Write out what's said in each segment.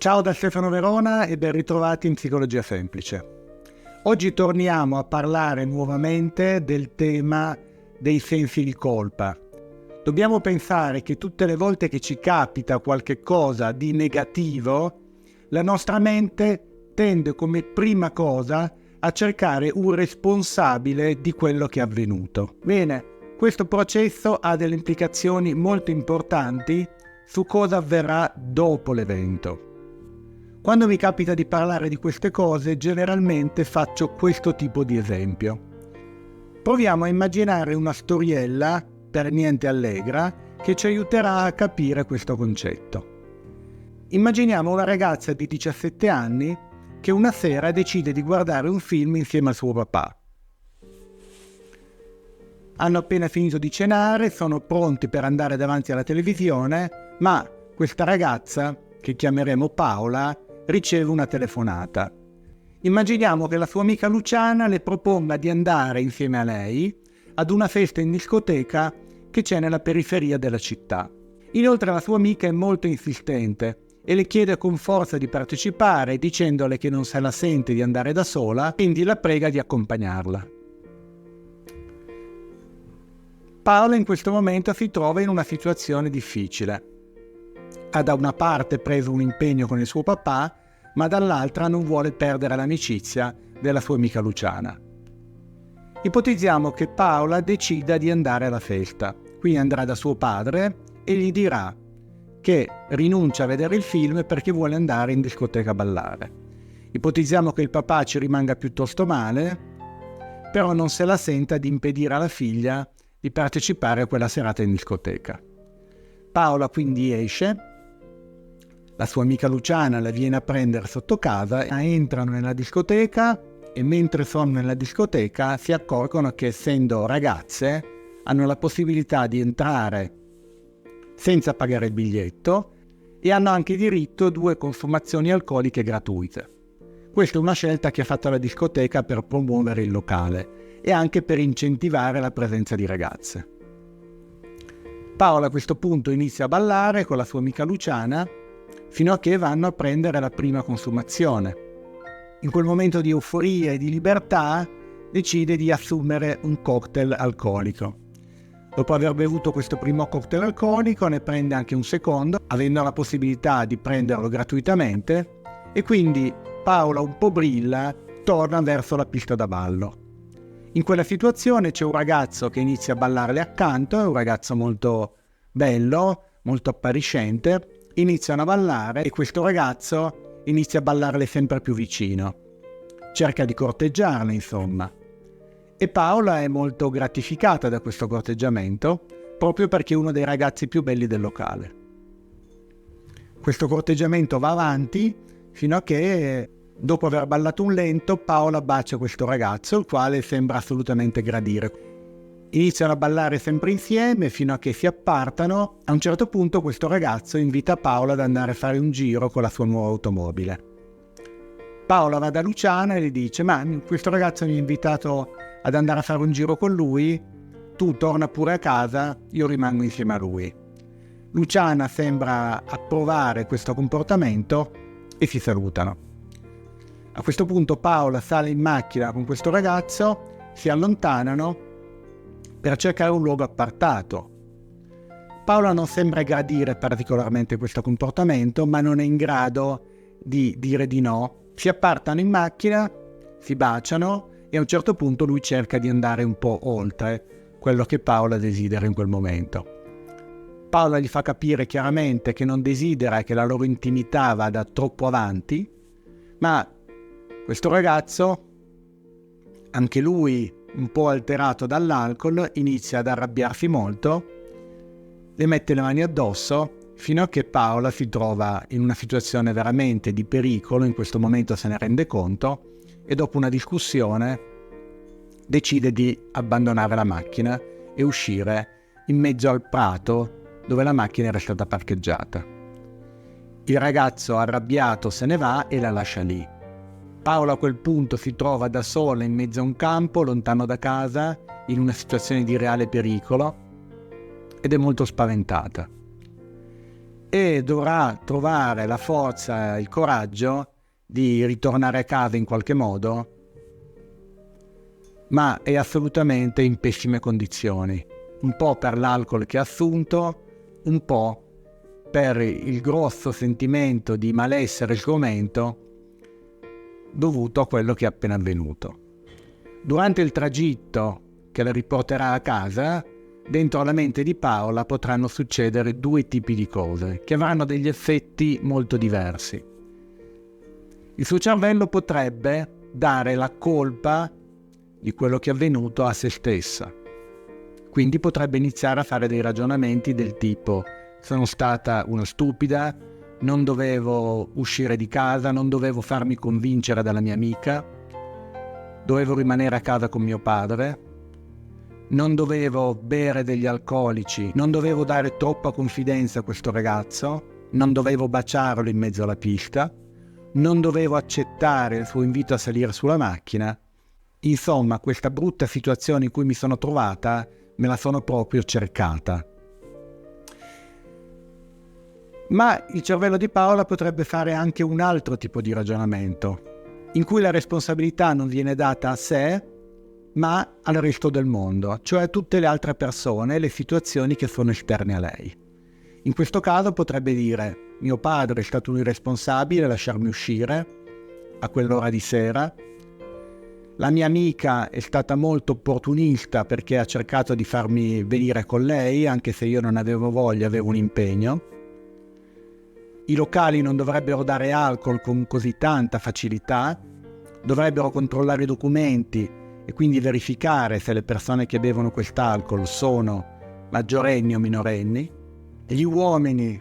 Ciao da Stefano Verona e ben ritrovati in Psicologia Semplice. Oggi torniamo a parlare nuovamente del tema dei sensi di colpa. Dobbiamo pensare che tutte le volte che ci capita qualche cosa di negativo, la nostra mente tende come prima cosa a cercare un responsabile di quello che è avvenuto. Bene, questo processo ha delle implicazioni molto importanti su cosa avverrà dopo l'evento. Quando mi capita di parlare di queste cose, generalmente faccio questo tipo di esempio. Proviamo a immaginare una storiella, per niente allegra, che ci aiuterà a capire questo concetto. Immaginiamo una ragazza di 17 anni che una sera decide di guardare un film insieme al suo papà. Hanno appena finito di cenare, sono pronti per andare davanti alla televisione, ma questa ragazza, che chiameremo Paola, riceve una telefonata. Immaginiamo che la sua amica Luciana le proponga di andare insieme a lei ad una festa in discoteca che c'è nella periferia della città. Inoltre la sua amica è molto insistente e le chiede con forza di partecipare, dicendole che non se la sente di andare da sola, quindi la prega di accompagnarla. Paola in questo momento si trova in una situazione difficile. Ha da una parte preso un impegno con il suo papà, ma dall'altra non vuole perdere l'amicizia della sua amica Luciana. Ipotizziamo che Paola decida di andare alla festa, quindi andrà da suo padre e gli dirà che rinuncia a vedere il film perché vuole andare in discoteca a ballare. Ipotizziamo che il papà ci rimanga piuttosto male, però non se la senta di impedire alla figlia di partecipare a quella serata in discoteca. Paola quindi esce, la sua amica Luciana la viene a prendere sotto casa, entrano nella discoteca e mentre sono nella discoteca si accorgono che, essendo ragazze, hanno la possibilità di entrare senza pagare il biglietto e hanno anche diritto a 2 consumazioni alcoliche gratuite. Questa è una scelta che ha fatto la discoteca per promuovere il locale e anche per incentivare la presenza di ragazze. Paola a questo punto inizia a ballare con la sua amica Luciana fino a che vanno a prendere la prima consumazione. In quel momento di euforia e di libertà decide di assumere un cocktail alcolico. Dopo aver bevuto questo primo cocktail alcolico ne prende anche un secondo, avendo la possibilità di prenderlo gratuitamente, e quindi Paola, un po' brilla, torna verso la pista da ballo. In quella situazione c'è un ragazzo che inizia a ballarle accanto, è un ragazzo molto bello, molto appariscente, iniziano a ballare e questo ragazzo inizia a ballarle sempre più vicino. Cerca di corteggiarle, insomma. E Paola è molto gratificata da questo corteggiamento, proprio perché è uno dei ragazzi più belli del locale. Questo corteggiamento va avanti fino a che, dopo aver ballato un lento, Paola bacia questo ragazzo, il quale sembra assolutamente gradire. Iniziano a ballare sempre insieme fino a che si appartano. A un certo punto questo ragazzo invita Paola ad andare a fare un giro con la sua nuova automobile. Paola va da Luciana e le dice: ma questo ragazzo mi ha invitato ad andare a fare un giro con lui, tu torna pure a casa, io rimango insieme a lui. Luciana sembra approvare questo comportamento e si salutano. A questo punto Paola sale in macchina con questo ragazzo, si allontanano per cercare un luogo appartato. Paola non sembra gradire particolarmente questo comportamento, ma non è in grado di dire di no. Si appartano in macchina, si baciano e a un certo punto lui cerca di andare un po' oltre quello che Paola desidera in quel momento. Paola gli fa capire chiaramente che non desidera che la loro intimità vada troppo avanti, ma questo ragazzo, anche lui un po' alterato dall'alcol, inizia ad arrabbiarsi molto, le mette le mani addosso fino a che Paola si trova in una situazione veramente di pericolo. In questo momento se ne rende conto e dopo una discussione decide di abbandonare la macchina e uscire in mezzo al prato dove la macchina era stata parcheggiata. Il ragazzo arrabbiato se ne va e la lascia lì. Paola a quel punto si trova da sola in mezzo a un campo, lontano da casa, in una situazione di reale pericolo ed è molto spaventata. e dovrà trovare la forza, il coraggio di ritornare a casa in qualche modo, ma è assolutamente in pessime condizioni, un po' per l'alcol che ha assunto, un po' per il grosso sentimento di malessere e sgomento dovuto a quello che è appena avvenuto. Durante il tragitto che la riporterà a casa, dentro la mente di Paola potranno succedere due tipi di cose che avranno degli effetti molto diversi. Il suo cervello potrebbe dare la colpa di quello che è avvenuto a se stessa. Quindi potrebbe iniziare a fare dei ragionamenti del tipo: sono stata una stupida, non dovevo uscire di casa, non dovevo farmi convincere dalla mia amica, dovevo rimanere a casa con mio padre, non dovevo bere degli alcolici, non dovevo dare troppa confidenza a questo ragazzo, non dovevo baciarlo in mezzo alla pista, non dovevo accettare il suo invito a salire sulla macchina. Insomma, questa brutta situazione in cui mi sono trovata me la sono proprio cercata. Ma il cervello di Paola potrebbe fare anche un altro tipo di ragionamento, in cui la responsabilità non viene data a sé, ma al resto del mondo, cioè a tutte le altre persone e le situazioni che sono esterne a lei. In questo caso potrebbe dire: mio padre è stato un irresponsabile a lasciarmi uscire a quell'ora di sera, la mia amica è stata molto opportunista perché ha cercato di farmi venire con lei, anche se io non avevo voglia, avevo un impegno. I locali non dovrebbero dare alcol con così tanta facilità, dovrebbero controllare i documenti e quindi verificare se le persone che bevono quest'alcol sono maggiorenni o minorenni. Gli uomini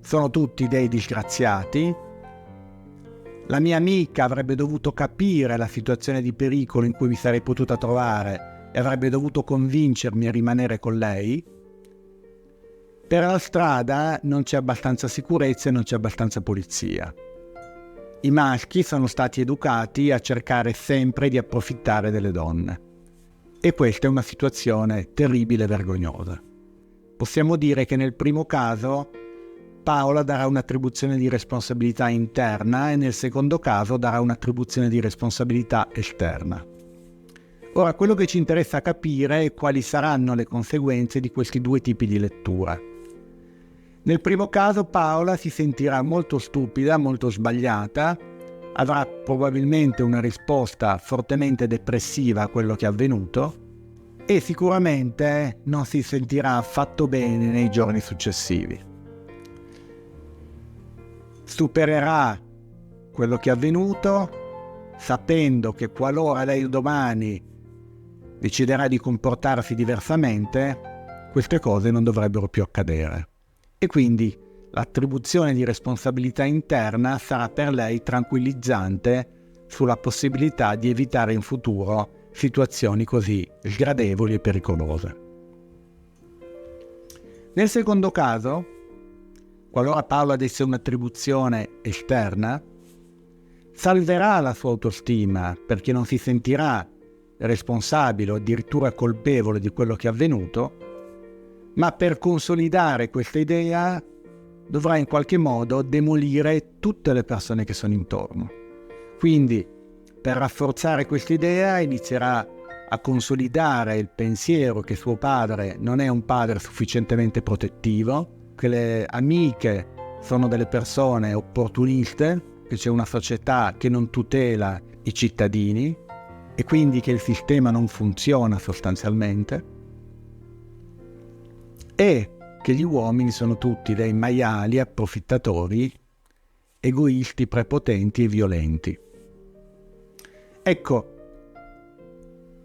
sono tutti dei disgraziati. La mia amica avrebbe dovuto capire la situazione di pericolo in cui mi sarei potuta trovare e avrebbe dovuto convincermi a rimanere con lei. Per la strada non c'è abbastanza sicurezza e non c'è abbastanza polizia. I maschi sono stati educati a cercare sempre di approfittare delle donne. E questa è una situazione terribile e vergognosa. Possiamo dire che nel primo caso Paola darà un'attribuzione di responsabilità interna e nel secondo caso darà un'attribuzione di responsabilità esterna. Ora, quello che ci interessa capire è quali saranno le conseguenze di questi due tipi di lettura. Nel primo caso Paola si sentirà molto stupida, molto sbagliata, avrà probabilmente una risposta fortemente depressiva a quello che è avvenuto e sicuramente non si sentirà affatto bene nei giorni successivi. Supererà quello che è avvenuto sapendo che qualora lei domani deciderà di comportarsi diversamente, queste cose non dovrebbero più accadere. E quindi l'attribuzione di responsabilità interna sarà per lei tranquillizzante sulla possibilità di evitare in futuro situazioni così sgradevoli e pericolose. Nel secondo caso, qualora Paola desse un'attribuzione esterna, salverà la sua autostima perché non si sentirà responsabile o addirittura colpevole di quello che è avvenuto, ma per consolidare questa idea dovrà in qualche modo demolire tutte le persone che sono intorno. Quindi, per rafforzare questa idea, inizierà a consolidare il pensiero che suo padre non è un padre sufficientemente protettivo, che le amiche sono delle persone opportuniste, che c'è una società che non tutela i cittadini e quindi che il sistema non funziona sostanzialmente, e che gli uomini sono tutti dei maiali, approfittatori, egoisti, prepotenti e violenti. Ecco,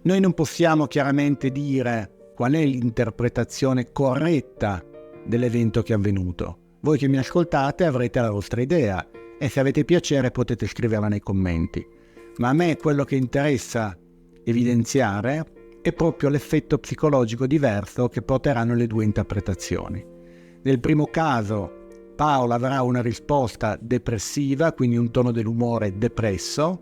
noi non possiamo chiaramente dire qual è l'interpretazione corretta dell'evento che è avvenuto. Voi che mi ascoltate avrete la vostra idea e se avete piacere potete scriverla nei commenti. Ma a me quello che interessa evidenziare è proprio l'effetto psicologico diverso che porteranno le due interpretazioni. Nel primo caso Paola avrà una risposta depressiva, quindi un tono dell'umore depresso,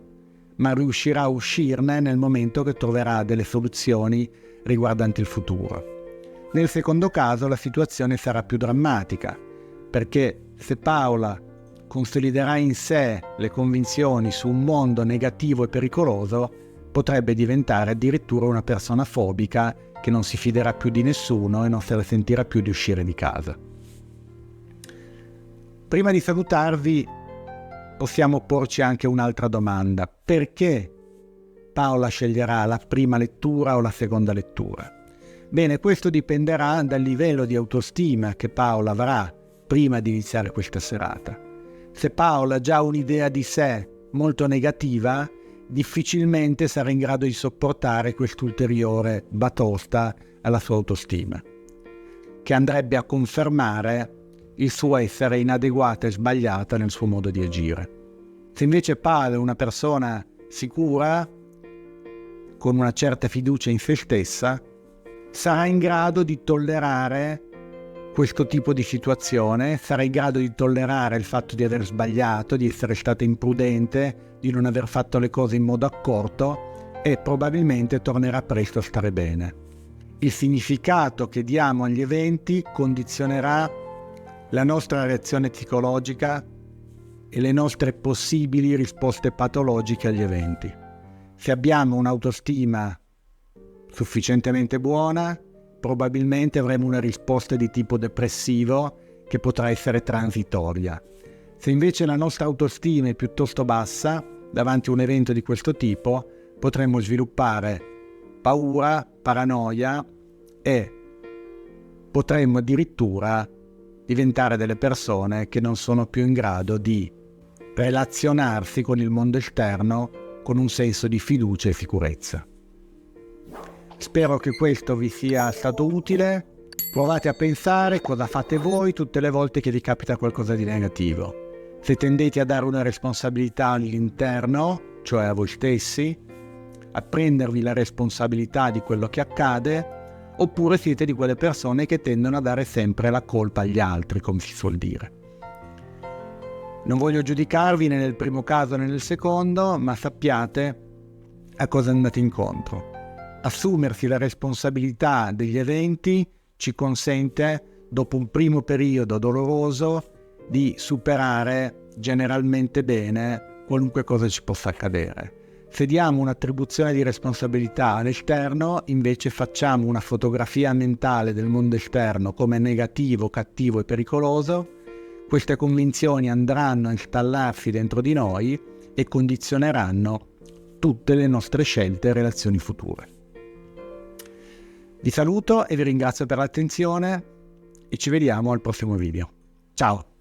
ma riuscirà a uscirne nel momento che troverà delle soluzioni riguardanti il futuro. Nel secondo caso la situazione sarà più drammatica. perché se Paola consoliderà in sé le convinzioni su un mondo negativo e pericoloso, potrebbe diventare addirittura una persona fobica che non si fiderà più di nessuno e non se la sentirà più di uscire di casa. Prima di salutarvi, possiamo porci anche un'altra domanda. Perché Paola sceglierà la prima lettura o la seconda lettura? Bene, questo dipenderà dal livello di autostima che Paola avrà prima di iniziare questa serata. Se Paola ha già un'idea di sé molto negativa, difficilmente sarà in grado di sopportare quest'ulteriore batosta alla sua autostima, che andrebbe a confermare il suo essere inadeguata e sbagliata nel suo modo di agire. Se invece Paola è una persona sicura, con una certa fiducia in se stessa, sarà in grado di tollerare questo tipo di situazione, sarà in grado di tollerare il fatto di aver sbagliato, di essere stata imprudente, di non aver fatto le cose in modo accorto e probabilmente tornerà presto a stare bene. Il significato che diamo agli eventi condizionerà la nostra reazione psicologica e le nostre possibili risposte patologiche agli eventi. Se abbiamo un'autostima sufficientemente buona, probabilmente avremo una risposta di tipo depressivo che potrà essere transitoria. Se invece la nostra autostima è piuttosto bassa, davanti a un evento di questo tipo, potremmo sviluppare paura, paranoia e potremmo addirittura diventare delle persone che non sono più in grado di relazionarsi con il mondo esterno con un senso di fiducia e sicurezza. Spero che questo vi sia stato utile. Provate a pensare cosa fate voi tutte le volte che vi capita qualcosa di negativo. Se tendete a dare una responsabilità all'interno, cioè a voi stessi, a prendervi la responsabilità di quello che accade, oppure siete di quelle persone che tendono a dare sempre la colpa agli altri, come si suol dire. Non voglio giudicarvi né nel primo caso né nel secondo, ma sappiate a cosa andate incontro. Assumersi la responsabilità degli eventi ci consente, dopo un primo periodo doloroso, di superare generalmente bene qualunque cosa ci possa accadere. Se diamo un'attribuzione di responsabilità all'esterno, invece facciamo una fotografia mentale del mondo esterno come negativo, cattivo e pericoloso. Queste convinzioni andranno a installarsi dentro di noi e condizioneranno tutte le nostre scelte e relazioni future. Vi saluto e vi ringrazio per l'attenzione e ci vediamo al prossimo video. Ciao!